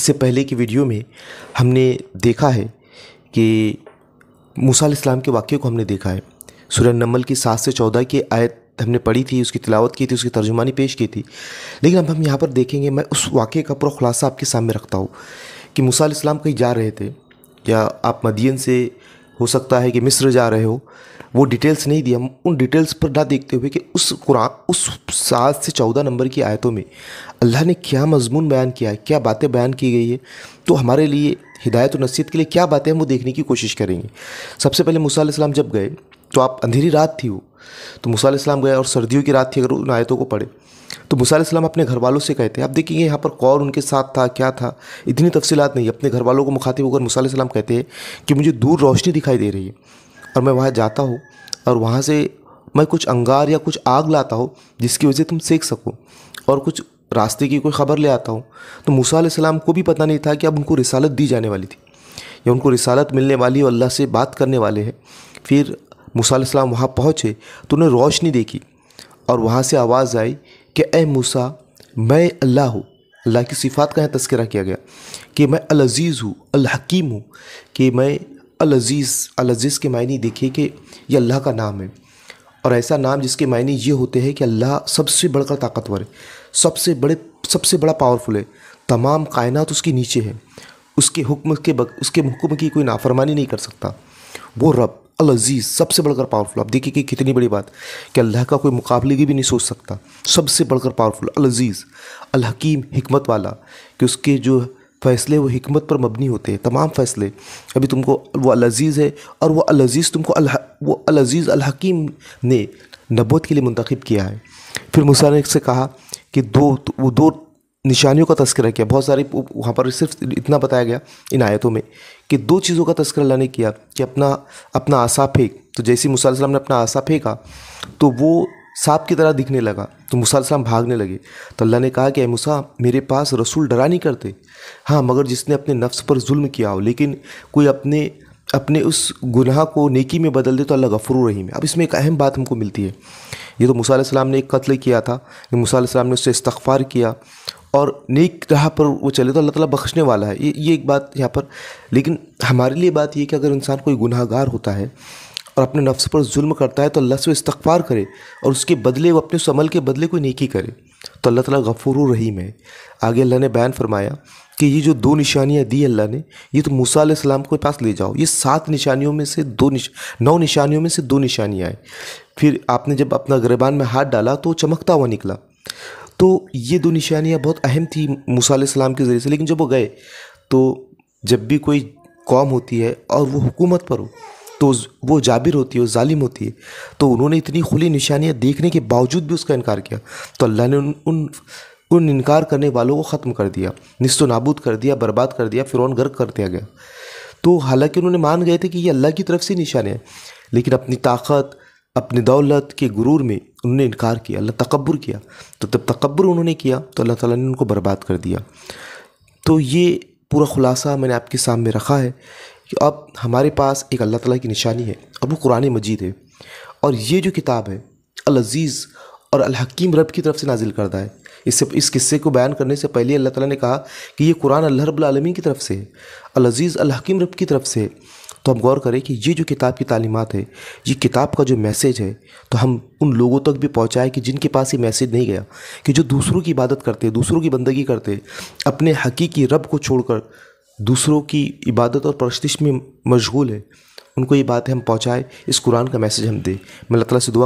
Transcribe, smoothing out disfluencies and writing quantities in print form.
इससे पहले की वीडियो में हमने देखा है कि मूसा अलैहिस्सलाम के वाक़ये को हमने देखा है। सूरह नमल की 7 से 14 की आयत हमने पढ़ी थी, उसकी तिलावत की थी, उसकी तर्जुमानी पेश की थी। लेकिन अब हम यहाँ पर देखेंगे, मैं उस वाक़ये का पूरा खुलासा आपके सामने रखता हूँ कि मूसा अलैहिस्सलाम कहीं जा रहे थे, या आप मदियन से हो सकता है कि मिस्र जा रहे हो। वो डिटेल्स नहीं दी, हम उन डिटेल्स पर ना देखते हुए कि उस कुरान उस 7 से 14 नंबर की आयतों में अल्लाह ने क्या मज़मून बयान किया है, क्या बातें बयान की गई है, तो हमारे लिए हिदायत और नसीहत के लिए क्या बातें हैं वो देखने की कोशिश करेंगे। सबसे पहले मूसा अलैहिस्सलाम जब गए तो आप अंधेरी रात थी वो, तो मूसा अलैहिस्सलाम गए और सर्दियों की रात थी। अगर उन आयतों को पढ़े तो मूसा अलैहिस्सलाम अपने घर वालों से कहते हैं, आप देखेंगे यहाँ पर कौन उनके साथ था, क्या था, इतनी तफसीलात नहीं। अपने घर वालों को मुखातिब होकर मूसा अलैहिस्सलाम कहते हैं कि मुझे दूर रोशनी दिखाई दे रही है और मैं वहाँ जाता हूँ और वहाँ से मैं कुछ अंगार या कुछ आग लाता हूँ जिसकी वजह से तुम सेक सको, और कुछ रास्ते की कोई ख़बर ले आता हूँ। तो मूसा अलैहिस्सलाम को भी पता नहीं था कि अब उनको रिसालत दी जाने वाली थी या उनको रिसालत मिलने वाली और अल्लाह से बात करने वाले हैं। फिर मूसा अलैहिस्सलाम वहाँ पहुँचे तो उन्हें रोशनी देखी और वहाँ से आवाज़ आई कि ए मूसा, मैं अल्लाह हूँ। अल्लाह की सिफ़ात का यहाँ तज़किरा किया गया कि मैं अल अज़ीज़ हूँ, अल हकीम हूँ, कि मैं अल अज़ीज़। अल अज़ीज़ के मायने देखिए कि यह अल्लाह का नाम है, और ऐसा नाम जिसके मायने ये होते हैं कि अल्लाह सबसे बढ़कर ताकतवर है, सबसे बड़ा पावरफुल है, तमाम कायनात उसके नीचे है, उसके हुक्म की कोई नाफरमानी नहीं कर सकता। वो रब अल अज़ीज़ सबसे बढ़कर पावरफुल। आप देखिए कि कितनी बड़ी बात कि अल्लाह का कोई मुकाबले की भी नहीं सोच सकता, सबसे बढ़कर पावरफुल अल अज़ीज़। अल हकीम हिकमत वाला, कि उसके जो फ़ैसले वो हिकमत पर मबनी होते हैं, तमाम फ़ैसले। अभी तुमको वो अल अज़ीज़ है और वो अल अज़ीज़ तुमको वो अल अज़ीज़ अल हकीम ने नबूवत के लिए मुंतखब किया है। फिर मूसा ने से कहा कि दो निशानियों का तज़किरा किया। बहुत सारी वहाँ पर सिर्फ इतना बताया गया इन आयतों में कि 2 चीज़ों का तज़किरा अल्लाह ने किया कि अपना आसा फेंक। तो जैसे मूसा अलैहिस्सलाम ने अपना आसा फेंका तो वो सांप की तरह दिखने लगा, तो मूसा अलैहिस्सलाम भागने लगे। तो अल्लाह ने कहा कि ए मूसा, मेरे पास रसूल डरा नहीं करते, हाँ मगर जिसने अपने नफ्स पर जुल्म किया हो, लेकिन कोई अपने उस गुनाह को नेकी में बदल दे तो अल्लाह गफूर रहीम है। अब इसमें एक अहम बात हमको मिलती है। ये तो मूसा अलैहिस्सलाम ने एक कत्ल किया था, कि मूसा अलैहिस्सलाम ने उससे इस्तग़फ़ार किया और नेक राह पर वो चले तो अल्लाह ताला बख्शने वाला है, ये एक बात यहाँ पर। लेकिन हमारे लिए बात ये कि अगर इंसान कोई गुनाहगार होता है और अपने नफ्स पर जुल्म करता है तो अल्लाह से इस्तग़फ़ार करे और उसके बदले, वो अपने उस अमल के बदले कोई नेकी करे, तो अल्लाह ताला गफूर रहीम है। आगे अल्लाह ने बयान फरमाया कि ये जो 2 निशानियाँ दी अल्लाह ने, ये तो मूसा अलैहिस्सलाम के पास ले जाओ। ये 7 निशानियों में से 9 निशानियों में से 2 निशानियाँ हैं। फिर आपने जब अपना गिरबान में हाथ डाला तो चमकता हुआ निकला। तो ये 2 निशानियाँ बहुत अहम थी मूसा अलैहिस्सलाम के ज़रिए से। लेकिन जब वो गए तो जब भी कोई कौम होती है और वो हुकूमत पर हो तो वो जाबिर होती है, वो जालिम होती है, तो उन्होंने इतनी खुली निशानियाँ देखने के बावजूद भी उसका इनकार किया, तो अल्लाह ने उन इनकार करने वालों को ख़त्म कर दिया, निस्तो नाबूद कर दिया, बर्बाद कर दिया, फ़िरौन गर्क कर दिया गया। तो हालांकि उन्होंने मान गए थे कि ये अल्लाह की तरफ से निशानियाँ, लेकिन अपनी ताकत, अपनी दौलत के गुरूर में उन्होंने इनकार किया, अल्लाह तकब्बुर किया। तो तब तकब्बुर उन्होंने किया तो अल्लाह ताला ने उनको बर्बाद कर दिया। तो ये पूरा खुलासा मैंने आपके सामने रखा है कि अब हमारे पास एक अल्लाह ताला की निशानी है और वो कुरान मजीद है, और ये जो किताब है अल अज़ीज़ और अल हकीम रब की तरफ से नाजिल करदा है। इस किस्से को बयान करने से पहले अल्लाह ताला ने कहा कि ये कुरान अल्लाह रब्बुल आलमीन की तरफ से है, अल अज़ीज़ अल हकीम रब की तरफ से है। तो हम गौर करें कि ये जो किताब की तालीमात है, ये किताब का जो मैसेज है, तो हम उन लोगों तक भी पहुँचाएँ कि जिनके पास ये मैसेज नहीं गया, कि जो दूसरों की इबादत करते, दूसरों की बंदगी करते, अपने हकीकी रब को छोड़कर दूसरों की इबादत और परस्तिश में मशगूल है, उनको ये बातें हम पहुँचाएँ, इस कुरान का मैसेज हम दें। मैं अल्लाह ताला से दुआ